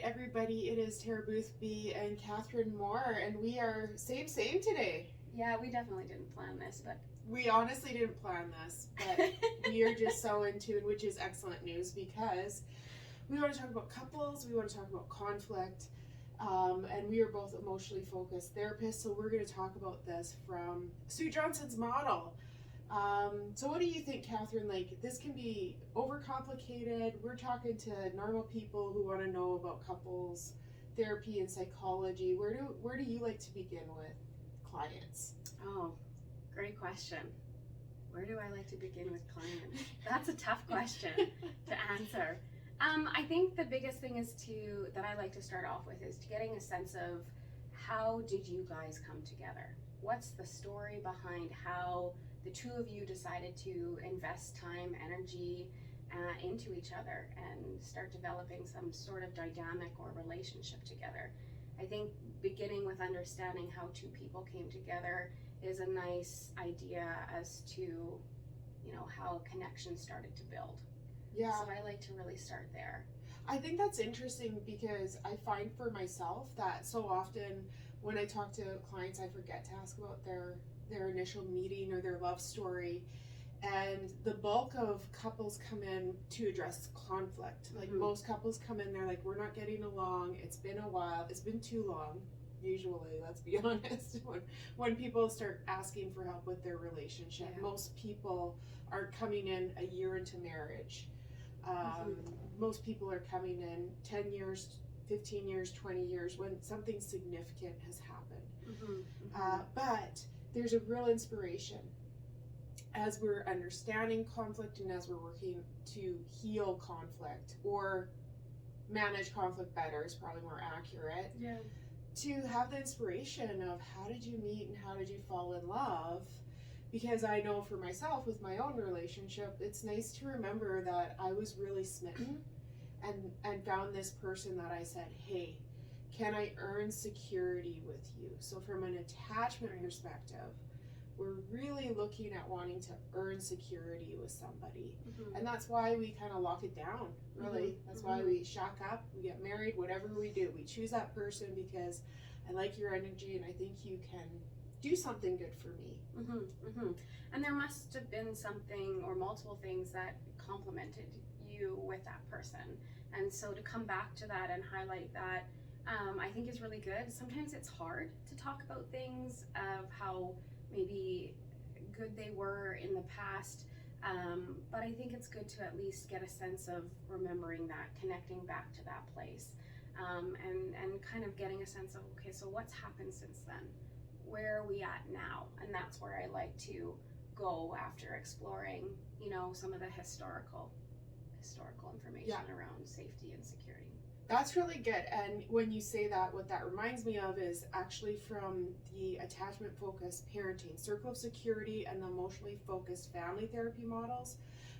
everybody. It is Tara Boothby and Katherine Moore, and we are same today. Yeah, we definitely didn't plan this, but We honestly didn't plan this, but we are just so in tune, which is excellent news because we want to talk about couples, we want to talk about conflict, and we are both emotionally focused therapists, so we're going to talk about this from Sue Johnson's model. So what do you think, Katherine? Like, this can be overcomplicated. We're talking to normal people who want to know about couples therapy and psychology. Where do you like to begin with clients? oh, great question. Where do I like to begin with clients? That's a tough question to answer. I think the biggest thing that I like to start off with is getting a sense of how did you guys come together? What's the story behind how the two of you decided to invest time, energy into each other and start developing some sort of dynamic or relationship together? I think beginning with understanding how two people came together is a nice idea as to, how connection started to build. Yeah. So I like to really start there. I think that's interesting because I find for myself that so often when I talk to clients, I forget to ask about their initial meeting or their love story. And the bulk of couples come in to address conflict. Like most couples come in, they're like, we're not getting along. It's been a while. It's been too long. Usually, let's be honest, when people start asking for help with their relationship, most people are coming in a year into marriage. Most people are coming in 10 years, 15 years, 20 years when something significant has happened. But there's a real inspiration as we're understanding conflict and as we're working to heal conflict or manage conflict better is probably more accurate. Yeah. To have the inspiration of how did you meet and how did you fall in love? Because I know for myself with my own relationship, it's nice to remember that I was really smitten and found this person that I said, hey, can I earn security with you? So from an attachment perspective, we're really looking at wanting to earn security with somebody. And that's why we kind of lock it down, really. That's why we shack up, we get married, whatever we do. We choose that person because I like your energy and I think you can do something good for me. And there must have been something or multiple things that complemented you with that person. And so to come back to that and highlight that, I think is really good. Sometimes it's hard to talk about things of how maybe good they were in the past, but I think it's good to at least get a sense of remembering that, connecting back to that place, and kind of getting a sense of, okay, so what's happened since then? Where are we at now? And that's where I like to go after exploring, some of the historical information around safety and security. That's really good. And when you say that, what that reminds me of is actually from the attachment focused parenting, circle of security, and the emotionally focused family therapy models.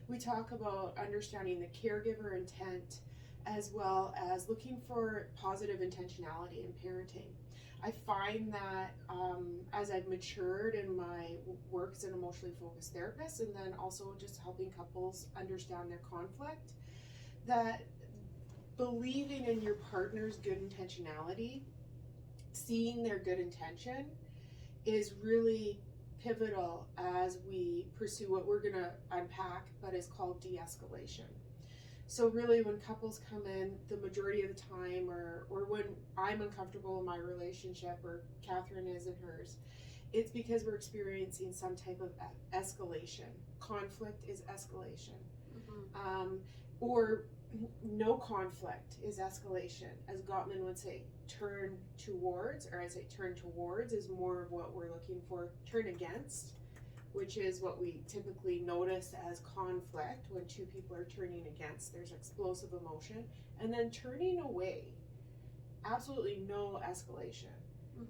We talk about understanding the caregiver intent as well as looking for positive intentionality in parenting. I find that as I've matured in my work as an emotionally focused therapist, and then also just helping couples understand their conflict, that believing in your partner's good intentionality, seeing their good intention, is really pivotal as we pursue what we're going to unpack, but is called de-escalation. So really when couples come in, the majority of the time, or when I'm uncomfortable in my relationship, or Katherine is in hers, it's because we're experiencing some type of escalation. Conflict is escalation. Or no conflict is escalation. As Gottman would say, turn towards, or I say turn towards is more of what we're looking for. Turn against, which is what we typically notice as conflict when two people are turning against. There's explosive emotion. And then turning away, absolutely no escalation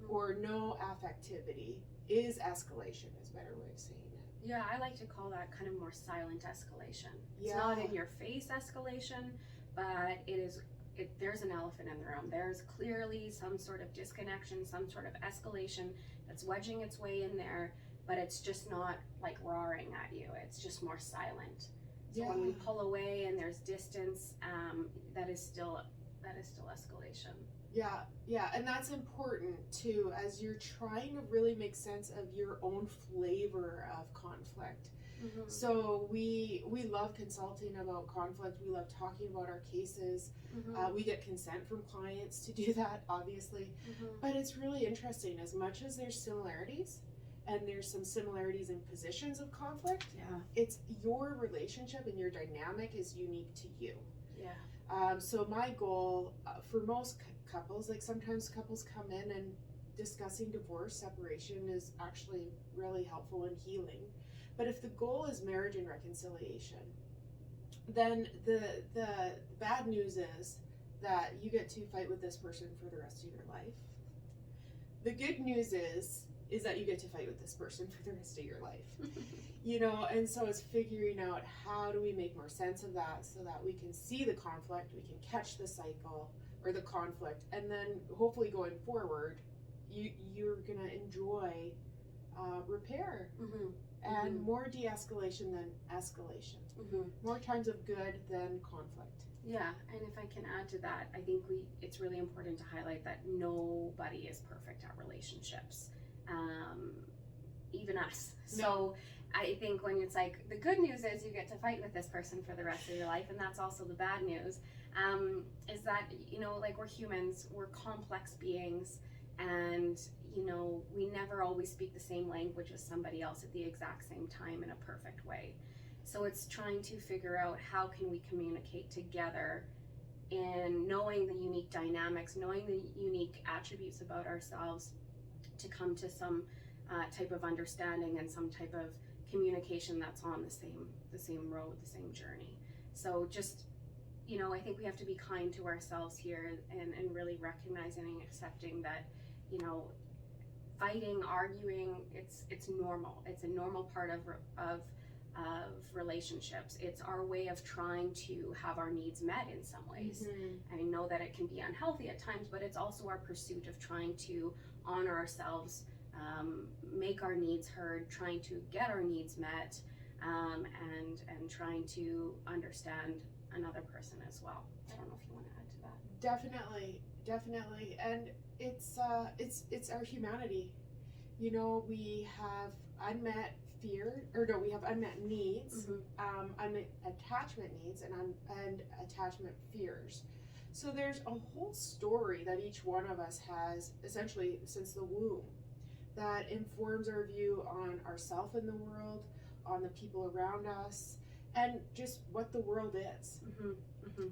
or no affectivity is escalation, is a better way of saying it. Yeah, I like to call that kind of more silent escalation. It's not in your face escalation, but there's an elephant in the room. There's clearly some sort of disconnection, some sort of escalation that's wedging its way in there, but it's just not like roaring at you. It's just more silent. So when we pull away and there's distance, that is still that is still escalation. Yeah, and that's important too, as you're trying to really make sense of your own flavor of conflict. So we love consulting about conflict. We love talking about our cases. We get consent from clients to do that, obviously. But it's really interesting, as much as there's similarities, and there's some similarities in positions of conflict, it's your relationship and your dynamic is unique to you. So my goal for most couples, like sometimes couples come in and discussing divorce, separation is actually really helpful and healing. But if the goal is marriage and reconciliation, then the bad news is that you get to fight with this person for the rest of your life. The good news is that you get to fight with this person for the rest of your life. You know, and so it's figuring out how do we make more sense of that so that we can see the conflict, we can catch the cycle or the conflict, and then hopefully going forward, you're gonna enjoy repair. And more de-escalation than escalation. More times of good than conflict. Yeah, and if I can add to that, I think it's really important to highlight that nobody is perfect at relationships, even us. So I think when it's like, the good news is you get to fight with this person for the rest of your life, and that's also the bad news, is that, you know, like, we're humans, we're complex beings, and you know, we never always speak the same language as somebody else at the exact same time in a perfect way. So it's trying to figure out how can we communicate together in knowing the unique dynamics, knowing the unique attributes about ourselves, to come to some type of understanding and some type of communication that's on the same road, the same journey. So just, you know, I think we have to be kind to ourselves here and really recognizing and accepting that, you know, fighting, arguing, it's normal. It's a normal part of relationships. It's our way of trying to have our needs met in some ways. I know that it can be unhealthy at times, but it's also our pursuit of trying to honor ourselves, make our needs heard, trying to get our needs met, and trying to understand another person as well. I don't know if you want to add to that. Definitely, and it's our humanity. You know, we have unmet needs, unmet attachment needs, and attachment fears. So there's a whole story that each one of us has, essentially since the womb, that informs our view on ourselves in the world, on the people around us, and just what the world is.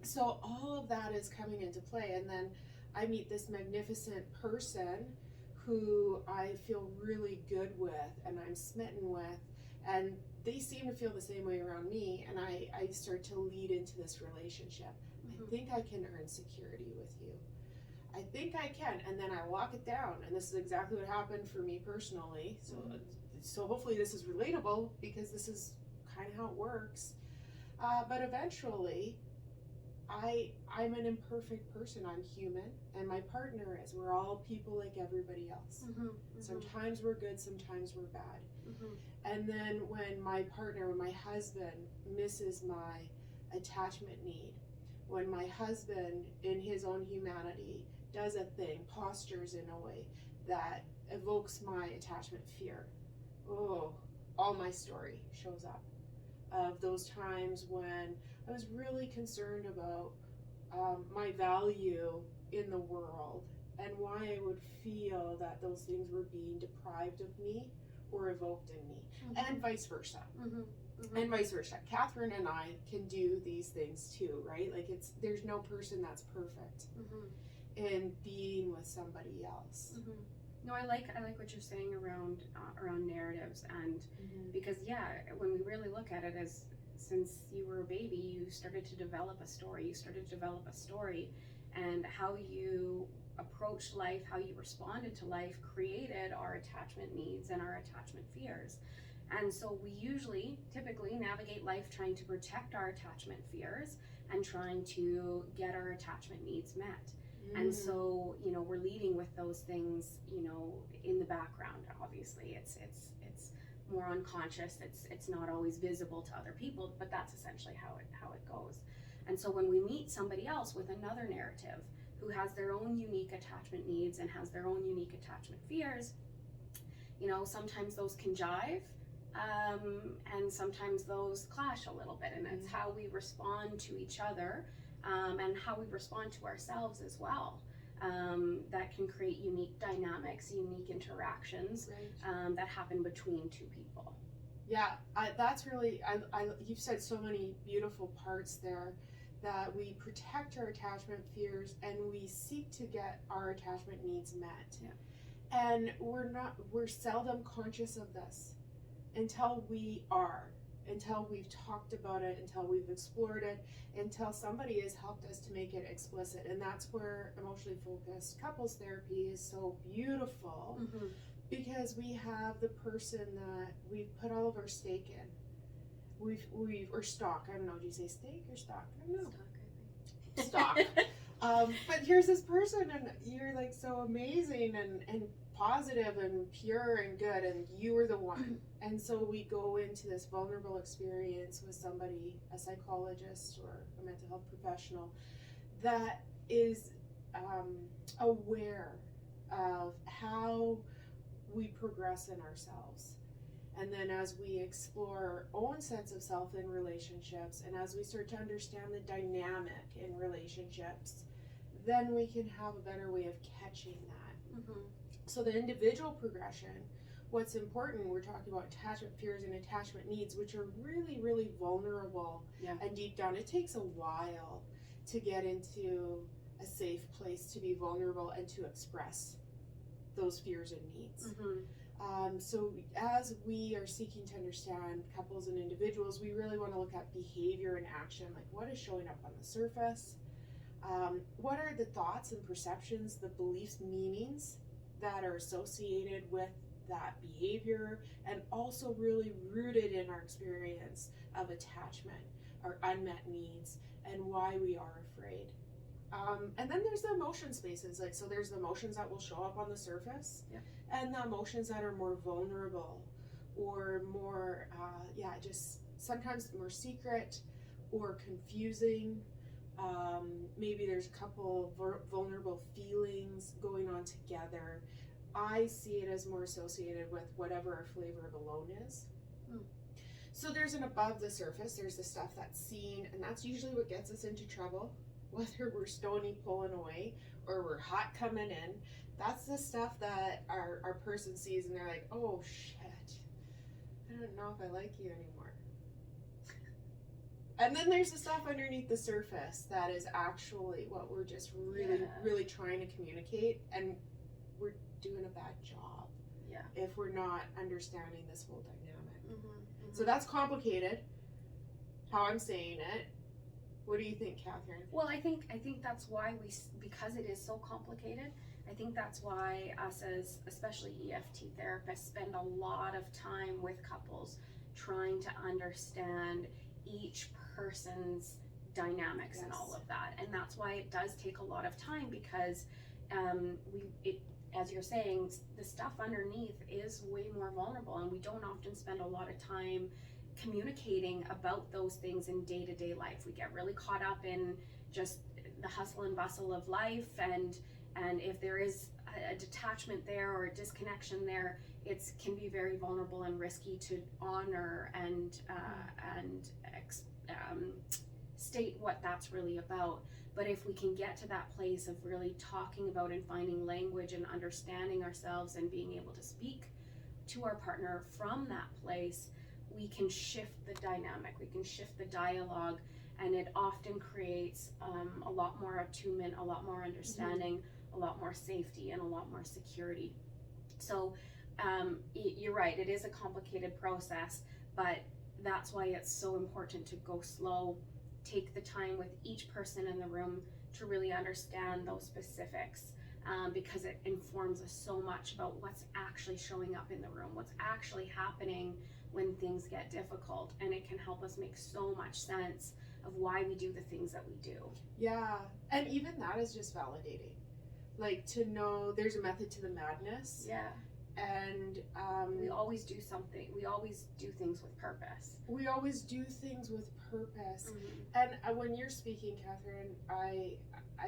So all of that is coming into play, and then I meet this magnificent person who I feel really good with and I'm smitten with, and they seem to feel the same way around me, and I start to lead into this relationship. I think I can earn security with you. I think I can, and then I lock it down, and this is exactly what happened for me personally. So hopefully this is relatable, because this is kind of how it works. But eventually, I'm an imperfect person. I'm human, and my partner is. We're all people like everybody else. Sometimes we're good, sometimes we're bad. And then when my husband misses my attachment need, when my husband in his own humanity does a thing, postures in a way that evokes my attachment fear, all my story shows up of those times when I was really concerned about my value in the world and why I would feel that those things were being deprived of me or evoked in me, and vice versa. And vice versa. Katherine and I can do these things too, right? Like, there's no person that's perfect in being with somebody else. No, I like what you're saying around narratives, and because when we really look at it, as since you were a baby, you started to develop a story. And how you approached life, how you responded to life, created our attachment needs and our attachment fears. And so we typically navigate life trying to protect our attachment fears and trying to get our attachment needs met. And so, you know, we're leading with those things, you know, in the background. Obviously, it's more unconscious. It's not always visible to other people, but that's essentially how it goes. And so when we meet somebody else with another narrative who has their own unique attachment needs and has their own unique attachment fears, you know, sometimes those can jive, and sometimes those clash a little bit, and it's how we respond to each other, and how we respond to ourselves as well, that can create unique dynamics, unique interactions, that happen between two people. Yeah, that's really, you've said so many beautiful parts there, that we protect our attachment fears and we seek to get our attachment needs met. Yeah. And we're seldom conscious of this until until we've talked about it, until we've explored it, until somebody has helped us to make it explicit. And that's where emotionally focused couples therapy is so beautiful, because we have the person that we've put all of our stake in. Or stock, I don't know, do you say steak or stock? I don't know. Stock. But here's this person, and you're like so amazing and positive and pure and good, and you were the one. And so we go into this vulnerable experience with somebody, a psychologist or a mental health professional, that is aware of how we progress in ourselves. And then as we explore our own sense of self in relationships, and as we start to understand the dynamic in relationships, then we can have a better way of catching that. So the individual progression, what's important, we're talking about attachment fears and attachment needs, which are really, really vulnerable and deep down. It takes a while to get into a safe place to be vulnerable and to express those fears and needs. So as we are seeking to understand couples and individuals, we really want to look at behavior and action, like what is showing up on the surface, what are the thoughts and perceptions, the beliefs, meanings that are associated with that behavior, and also really rooted in our experience of attachment, our unmet needs, and why we are afraid. And then there's the emotion spaces, like, so there's the emotions that will show up on the surface, and the emotions that are more vulnerable or more, just sometimes more secret or confusing. Maybe there's a couple vulnerable feelings going on together. I see it as more associated with whatever our flavor of alone is. So there's an above the surface, there's the stuff that's seen, and that's usually what gets us into trouble. Whether we're stony pulling away or we're hot coming in, that's the stuff that our person sees, and they're like, oh shit, I don't know if I like you anymore. And then there's the stuff underneath the surface that is actually what we're just really trying to communicate, and we're doing a bad job if we're not understanding this whole dynamic. So that's complicated, how I'm saying it. What do you think, Catherine? Well, I think that's why because it is so complicated, I think that's why us as especially EFT therapists spend a lot of time with couples trying to understand each person's dynamics and all of that. And that's why it does take a lot of time, because as you're saying, the stuff underneath is way more vulnerable, and we don't often spend a lot of time communicating about those things in day-to-day life. We get really caught up in just the hustle and bustle of life, and if there is a detachment there or a disconnection there, it can be very vulnerable and risky to honor and state what that's really about. But if we can get to that place of really talking about and finding language and understanding ourselves and being able to speak to our partner from that place, we can shift the dynamic, we can shift the dialogue, and it often creates a lot more attunement, a lot more understanding, a lot more safety, and a lot more security. So you're right, it is a complicated process, but that's why it's so important to go slow, take the time with each person in the room to really understand those specifics, because it informs us so much about what's actually showing up in the room, what's actually happening when things get difficult, and it can help us make so much sense of why we do the things that we do. Yeah, and even that is just validating. Like, to know there's a method to the madness. Yeah. And we always do something. We always do things with purpose. We always do things with purpose. Mm-hmm. And when you're speaking, Catherine, I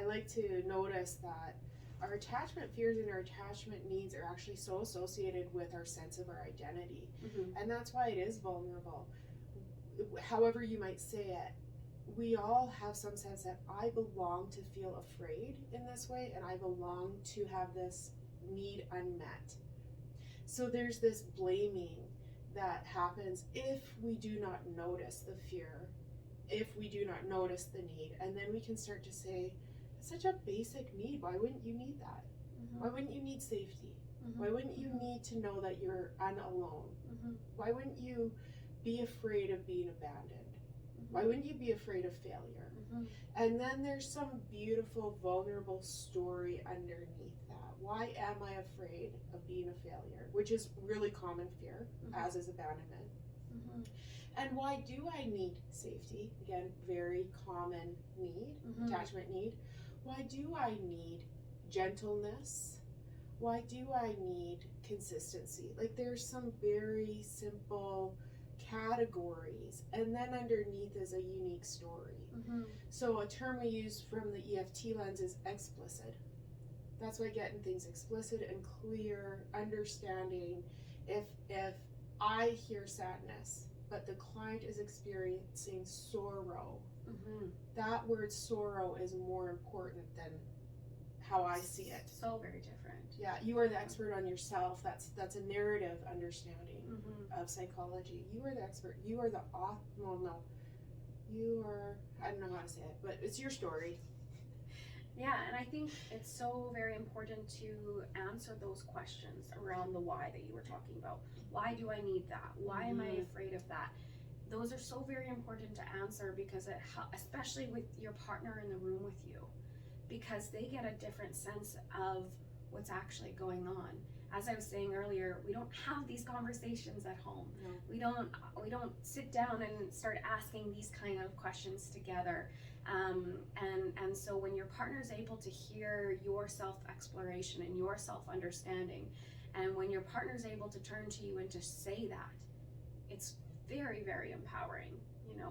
like to notice that our attachment fears and our attachment needs are actually so associated with our sense of our identity. Mm-hmm. And that's why it is vulnerable. However you might say it, we all have some sense that I belong to feel afraid in this way, and I belong to have this need unmet. So there's this blaming that happens if we do not notice the fear, if we do not notice the need, and then we can start to say, it's such a basic need. Why wouldn't you need that? Mm-hmm. Why wouldn't you need safety? Mm-hmm. Why wouldn't you need to know that you're unalone? Mm-hmm. Why wouldn't you be afraid of being abandoned? Mm-hmm. Why wouldn't you be afraid of failure? Mm-hmm. And then there's some beautiful, vulnerable story underneath that. Why am I afraid of being a failure? Which is really common fear, Mm-hmm. as is abandonment. Mm-hmm. And why do I need safety? Again, very common need, Mm-hmm. attachment need. Why do I need gentleness? Why do I need consistency? Like, there's some very simple categories, and then underneath is a unique story. Mm-hmm. So a term we use from the EFT lens is explicit. That's why getting things explicit and clear, understanding. If I hear sadness, but the client is experiencing sorrow, Mm-hmm. that word sorrow is more important than how I see it. So very different. Yeah, you are the expert on yourself. That's a narrative understanding Mm-hmm. of psychology. You are the expert. You are the author. Well, no, you are. I don't know how to say it, but it's your story. Yeah, and I think it's so very important to answer those questions around the why that you were talking about. Why do I need that? Why am I afraid of that? Those are so very important to answer because especially with your partner in the room with you, because they get a different sense of what's actually going on. As I was saying earlier, we don't have these conversations at home. No. We don't sit down and start asking these kind of questions together. And so when your partner is able to hear your self-exploration and your self-understanding, and when your partner is able to turn to you and to say that, it's very, very empowering,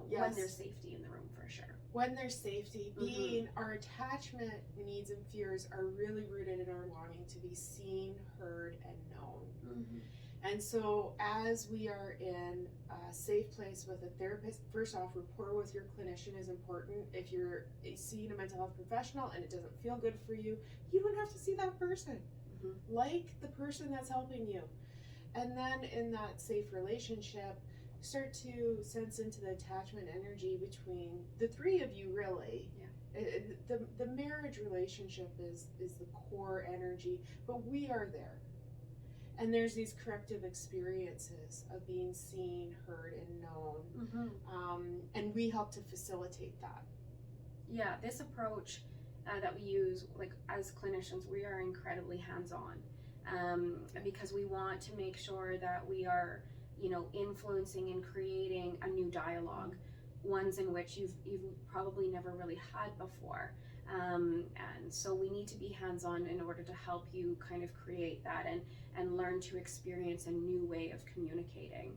Yes. when there's safety in the room, for sure. When there's safety, Mm-hmm. being our attachment needs and fears are really rooted in our longing to be seen, heard, and known. Mm-hmm. And so as we are in a safe place with a therapist, first off, rapport with your clinician is important. If you're seeing a mental health professional and it doesn't feel good for you, you don't have to see that person. Mm-hmm. Like the person that's helping you. And then in that safe relationship, start to sense into the attachment energy between the three of you, really. Yeah. The marriage relationship is the core energy, but we are there. And there's these corrective experiences of being seen, heard, and known. Mm-hmm. And we help to facilitate that. Yeah, this approach that we use, like as clinicians, we are incredibly hands-on because we want to make sure that we are, influencing and creating a new dialogue, ones in which you've probably never really had before. And so we need to be hands-on in order to help you kind of create that and learn to experience a new way of communicating.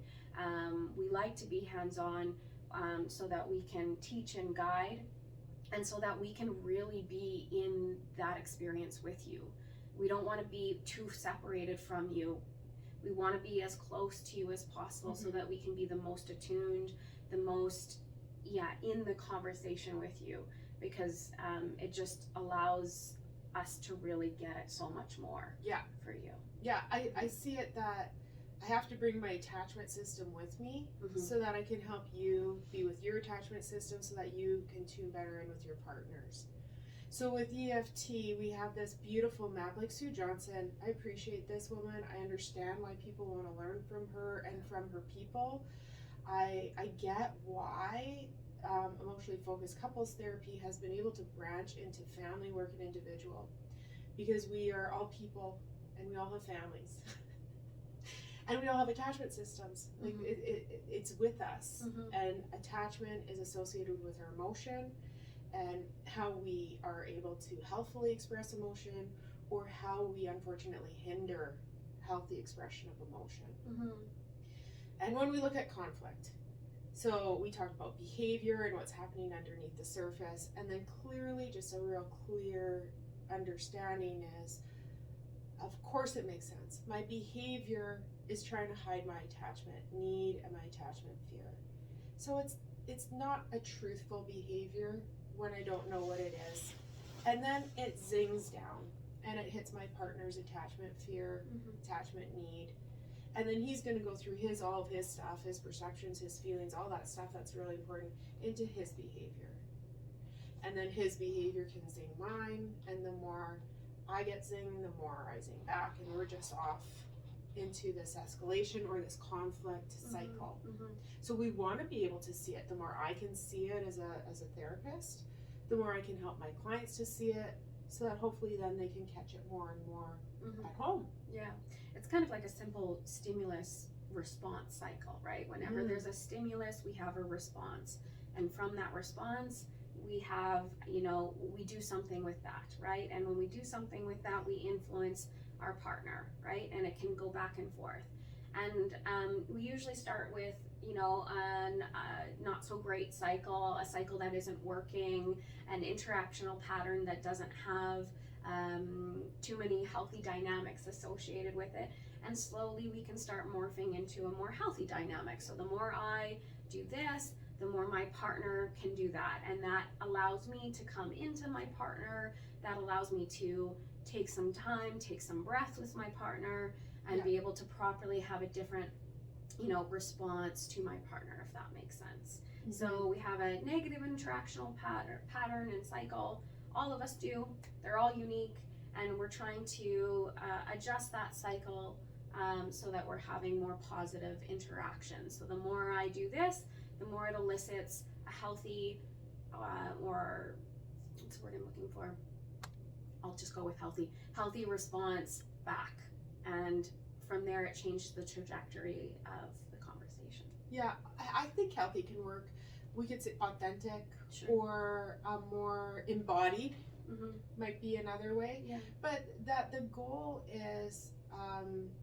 We like to be hands-on so that we can teach and guide, and so that we can really be in that experience with you. We don't want to be too separated from you. We want to be as close to you as possible, Mm-hmm. so that we can be the most attuned, the most, in the conversation with you, because it just allows us to really get it so much more for you. Yeah, I see it that I have to bring my attachment system with me Mm-hmm. so that I can help you be with your attachment system so that you can tune better in with your partners. So with EFT, we have this beautiful map, like Sue Johnson. I appreciate this woman. I understand why people want to learn from her and from her people. I get why emotionally focused couples therapy has been able to branch into family work and individual, because we are all people and we all have families and we all have attachment systems. Like Mm-hmm. it's with us. Mm-hmm. And attachment is associated with our emotion and how we are able to healthfully express emotion, or how we unfortunately hinder healthy expression of emotion. Mm-hmm. And when we look at conflict, so we talk about behavior and what's happening underneath the surface, and then clearly just a real clear understanding is, of course it makes sense. My behavior is trying to hide my attachment need and my attachment fear. So it's not a truthful behavior when I don't know what it is. And then it zings down and it hits my partner's attachment fear, attachment need. And then he's going to go through all of his stuff, his perceptions, his feelings, all that stuff that's really important into his behavior. And then his behavior can zing mine, and the more I get zinged, the more I zing back, and we're just off into this escalation or this conflict cycle. So we want to be able to see it. The more I can see it as a therapist, the more I can help my clients to see it, so that hopefully then they can catch it more and more at home. Yeah, it's kind of like a simple stimulus response cycle, right? Whenever there's a stimulus, we have a response, and from that response we have, we do something with that, right? And when we do something with that, we influence our partner, right? And it can go back and forth. And we usually start with, a not so great cycle, a cycle that isn't working, an interactional pattern that doesn't have too many healthy dynamics associated with it. And slowly we can start morphing into a more healthy dynamic. So the more I do this, the more my partner can do that. And that allows me to come into my partner. That allows me to take some time, take some breath with my partner, and be able to properly have a different, response to my partner, if that makes sense. So we have a negative interactional pattern and cycle. All of us do. They're all unique, and we're trying to adjust that cycle so that we're having more positive interactions. So the more I do this, the more it elicits a healthy, or what's the word I'm looking for? I'll just go with healthy response back. And from there, it changes the trajectory of the conversation. Yeah, I think healthy can work. We could say authentic, or more embodied might be another way. Yeah. But that the goal is,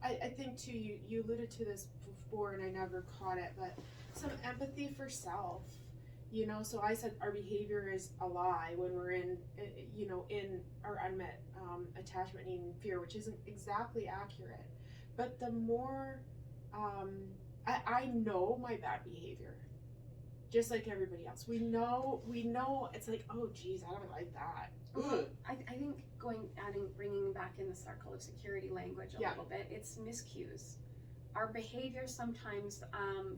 I think too, you alluded to this before and I never caught it, but some empathy for self. So I said our behavior is a lie when we're in our unmet attachment need and fear, which isn't exactly accurate. But the more I know my bad behavior, just like everybody else. We know it's like, oh geez, I don't like that. I think bringing back in the circle of security language a little bit, it's miscues. Our behaviors sometimes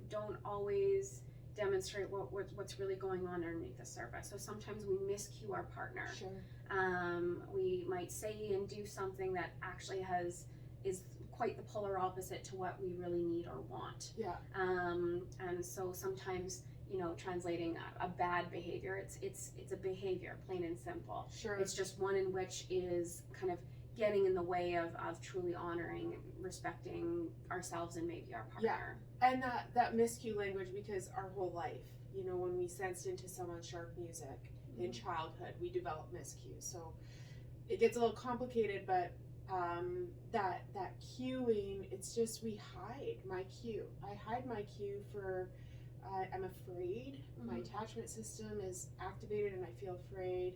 don't always demonstrate what's really going on underneath the surface. So sometimes we miscue our partner. We might say and do something that actually is quite the polar opposite to what we really need or want. And so sometimes, translating a bad behavior, it's a behavior, plain and simple. It's just one in which is kind of getting in the way of truly honoring, respecting ourselves and maybe our partner. And that miscue language, because our whole life, when we sensed into someone's sharp music in childhood, we develop miscues. So it gets a little complicated, but that cueing, it's just we hide my cue. I hide my cue for I'm afraid. My attachment system is activated and I feel afraid.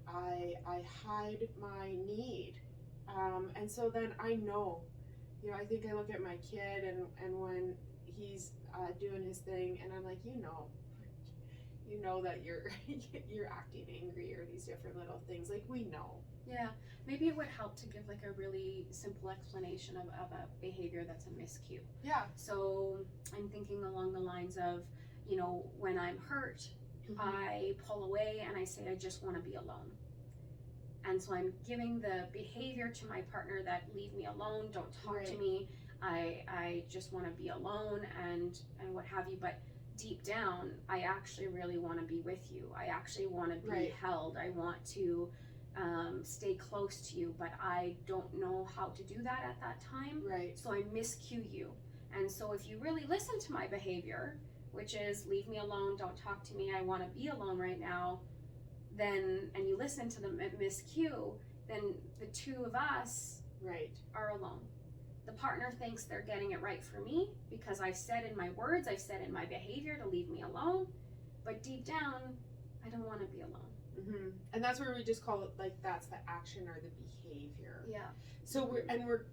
I hide my need. And so then I know, I think I look at my kid and when he's doing his thing and I'm like, you know that you're acting angry or these different little things, like we know. Yeah, maybe it would help to give like a really simple explanation of a behavior that's a miscue. So I'm thinking along the lines of, when I'm hurt, I pull away and I say, I just want to be alone. And so I'm giving the behavior to my partner that leave me alone, don't talk to me, I just want to be alone and what have you. But deep down, I actually really want to be with you. I actually want to be held. I want to stay close to you, but I don't know how to do that at that time. So I miscue you. And so if you really listen to my behavior, which is leave me alone, don't talk to me, I want to be alone right now, then, and you listen to the miscue, then the two of us are alone. the partner thinks they're getting it right for me because I've said in my words, I've said in my behavior to leave me alone, but deep down, I don't want to be alone. Mm-hmm. And that's where we just call it like that's the action or the behavior. Yeah. So we're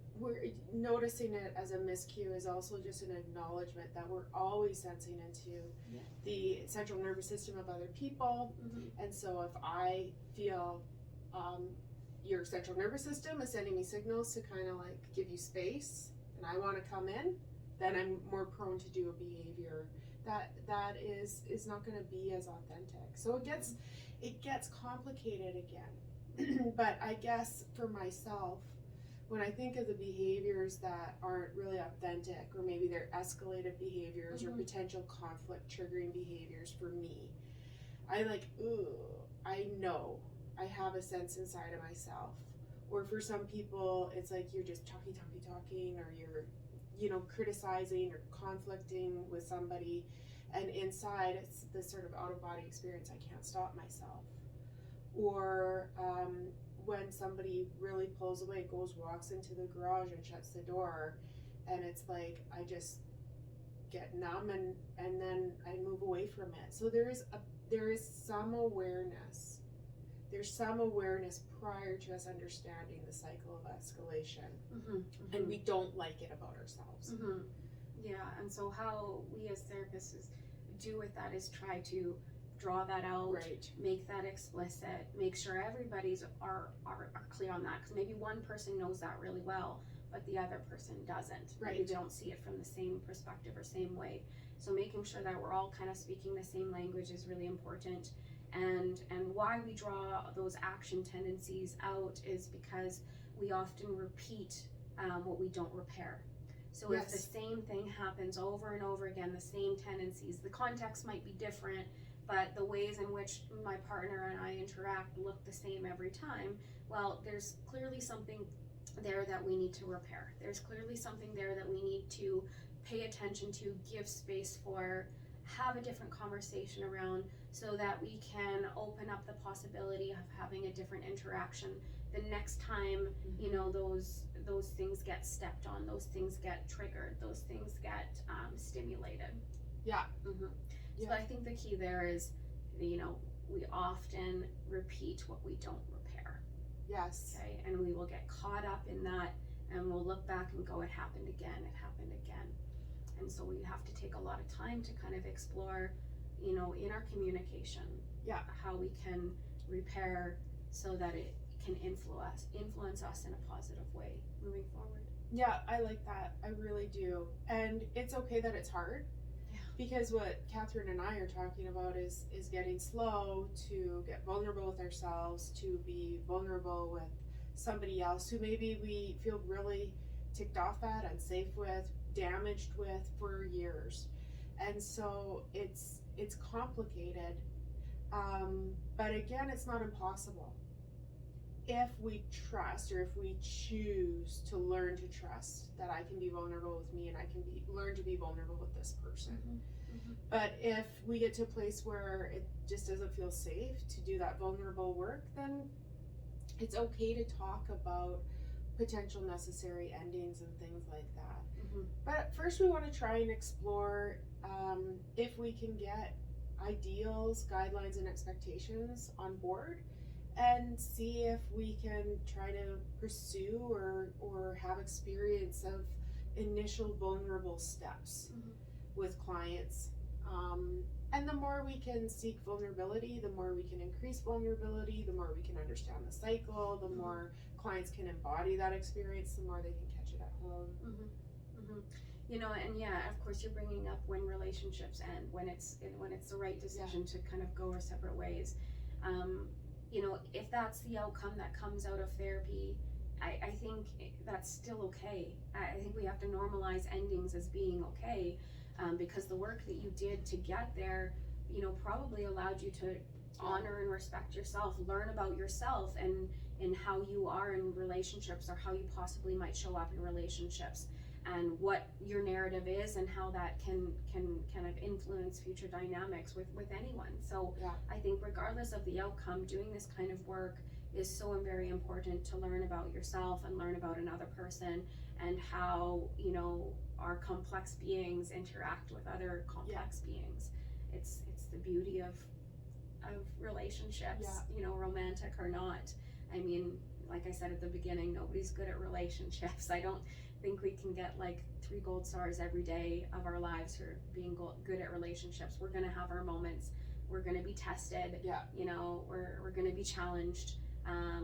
noticing it as a miscue is also just an acknowledgement that we're always sensing into the central nervous system of other people. And so if I feel your central nervous system is sending me signals to kind of like give you space and I want to come in, then I'm more prone to do a behavior that is not going to be as authentic. So it gets complicated again. But I guess for myself, when I think of the behaviors that aren't really authentic, or maybe they're escalated behaviors or potential conflict triggering behaviors for me, I know I have a sense inside of myself. Or for some people, it's like you're just talking, or you're, criticizing or conflicting with somebody, and inside it's this sort of out-of-body experience. I can't stop myself. Or when somebody really pulls away, walks into the garage and shuts the door, and it's like I just get numb and then I move away from it. So there is some awareness. There's some awareness prior to us understanding the cycle of escalation, and we don't like it about ourselves. Yeah, and so how we as therapists do with that is try to draw that out, make that explicit, make sure everybody's are clear on that, because maybe one person knows that really well, but the other person doesn't. Maybe they don't see it from the same perspective or same way. So making sure that we're all kind of speaking the same language is really important. And why we draw those action tendencies out is because we often repeat what we don't repair. So if the same thing happens over and over again, the same tendencies, the context might be different, but the ways in which my partner and I interact look the same every time, well, there's clearly something there that we need to repair. There's clearly something there that we need to pay attention to, give space for, have a different conversation around, so that we can open up the possibility of having a different interaction the next time, those things get stepped on, those things get triggered, those things get stimulated. So I think the key there is, we often repeat what we don't repair. Yes. Okay, and we will get caught up in that, and we'll look back and go, it happened again. And so we have to take a lot of time to kind of explore, in our communication, how we can repair so that it can influence us in a positive way moving forward. Yeah, I like that. I really do. And it's okay that it's hard. Because what Katherine and I are talking about is getting slow to get vulnerable with ourselves, to be vulnerable with somebody else who maybe we feel really ticked off at, unsafe with, damaged with for years. And so it's complicated. But again, it's not impossible. If we trust, or if we choose to learn to trust that I can be vulnerable with me and I can learn to be vulnerable with this person. But if we get to a place where it just doesn't feel safe to do that vulnerable work, then it's okay to talk about potential necessary endings and things like that. But first we want to try and explore if we can get ideals, guidelines, and expectations on board, and see if we can try to pursue or have experience of initial vulnerable steps with clients. And the more we can seek vulnerability, the more we can increase vulnerability, the more we can understand the cycle, the more clients can embody that experience, the more they can catch it at home. And of course you're bringing up when relationships end, when it's the right decision to kind of go our separate ways. If that's the outcome that comes out of therapy, I think that's still okay. I think we have to normalize endings as being okay, because the work that you did to get there, probably allowed you to honor and respect yourself, learn about yourself and how you are in relationships, or how you possibly might show up in relationships, and what your narrative is, and how that can kind of influence future dynamics with anyone. So I think regardless of the outcome, doing this kind of work is so very important, to learn about yourself and learn about another person, and how, you know, our complex beings interact with other complex beings. It's the beauty of relationships, you know, romantic or not. I mean, like I said at the beginning, nobody's good at relationships. I don't think we can get like 3 gold stars every day of our lives for being good at relationships. We're going to have our moments. We're going to be tested. You know, we're going to be challenged. So I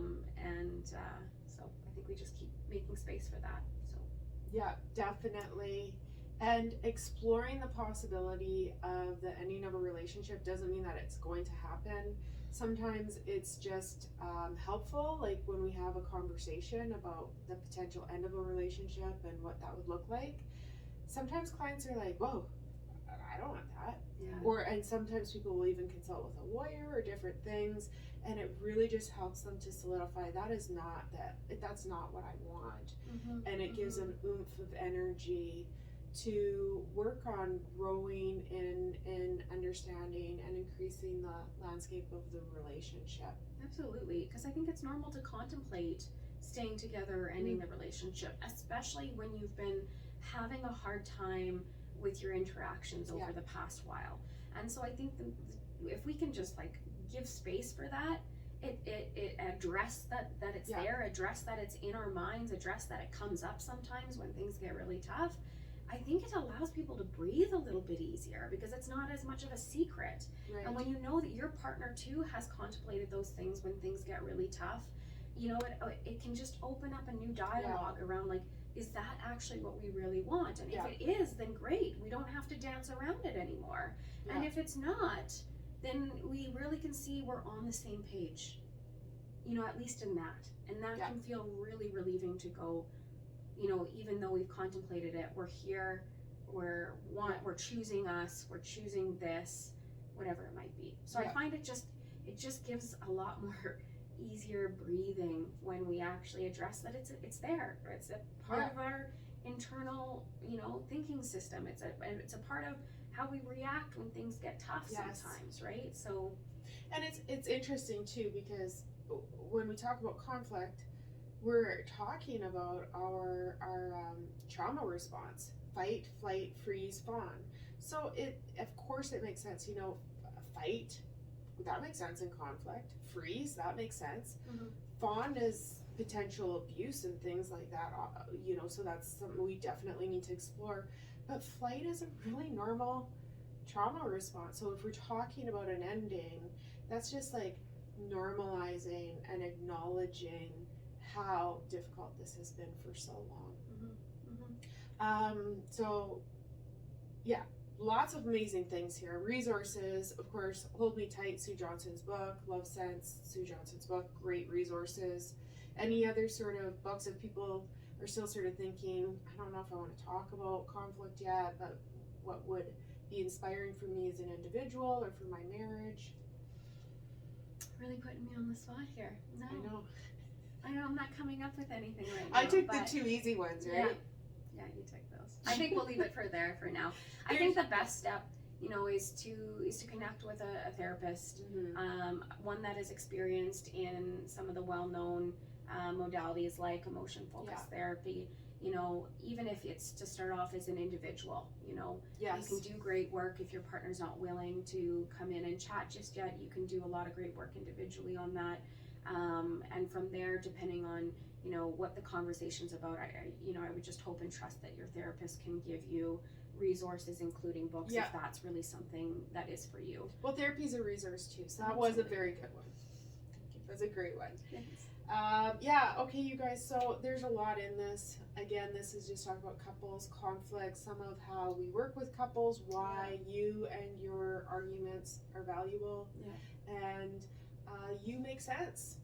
think we just keep making space for that. So yeah, definitely. And exploring the possibility of the ending of a relationship doesn't mean that it's going to happen. Sometimes it's just helpful, like when we have a conversation about the potential end of a relationship and what that would look like. Sometimes clients are like, whoa, I don't want that. And sometimes people will even consult with a lawyer or different things, and it really just helps them to solidify that's not what I want. And it gives an oomph of energy to work on growing in understanding and increasing the landscape of the relationship. Absolutely, because I think it's normal to contemplate staying together or ending the relationship, especially when you've been having a hard time with your interactions over the past while. And so I think if we can just like give space for that, it address that it's there, address that it's in our minds, address that it comes up sometimes when things get really tough. I think it allows people to breathe a little bit easier because it's not as much of a secret. And when you know that your partner too has contemplated those things when things get really tough, you know, it can just open up a new dialogue around like, is that actually what we really want? And if it is, then great. We don't have to dance around it anymore. And if it's not, then we really can see we're on the same page, you know, at least in that. And that can feel really relieving to go, you know, even though we've contemplated it, we're here, we're choosing us, we're choosing this, whatever it might be. So I find it just gives a lot more easier breathing when we actually address that it's there. It's a part of our internal, you know, thinking system. It's a part of how we react when things get tough sometimes, right? So, and it's interesting too, because when we talk about conflict, we're talking about our trauma response: fight, flight, freeze, fawn. So of course it makes sense, you know, fight, that makes sense in conflict. Freeze, that makes sense. Fawn is potential abuse and things like that, you know, so that's something we definitely need to explore. But flight is a really normal trauma response. So if we're talking about an ending, that's just like normalizing and acknowledging how difficult this has been for so long. So yeah, lots of amazing things here. Resources, of course, Hold Me Tight, Sue Johnson's book. Love Sense, Sue Johnson's book, great resources. Any other sort of books, if people are still sort of thinking, I don't know if I want to talk about conflict yet, but what would be inspiring for me as an individual or for my marriage? Really putting me on the spot here. No. I know I'm not coming up with anything right now. I took the 2 easy ones, right? Yeah, you took those. I think we'll leave it for now. I think the best step, you know, is to connect with a therapist, one that is experienced in some of the well-known modalities like emotion-focused therapy. You know, even if it's to start off as an individual, you know, you can do great work if your partner's not willing to come in and chat just yet. You can do a lot of great work individually on that. And from there, depending on, you know, what the conversation's about, I would just hope and trust that your therapist can give you resources, including books, if that's really something that is for you. Well, therapy's a resource too, so that was a very good one. Thank you. That's a great one. Thanks. Okay, you guys, so there's a lot in this. Again, this is just talking about couples, conflict, some of how we work with couples, why you and your arguments are valuable, and you make sense.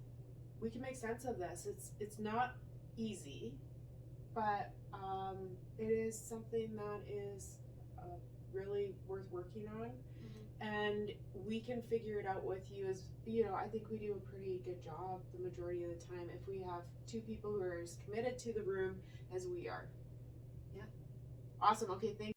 We can make sense of this. It's not easy, but it is something that is really worth working on. And we can figure it out with you. As you know, I think we do a pretty good job the majority of the time if we have 2 people who are as committed to the room as we are. Awesome. Okay, thank you.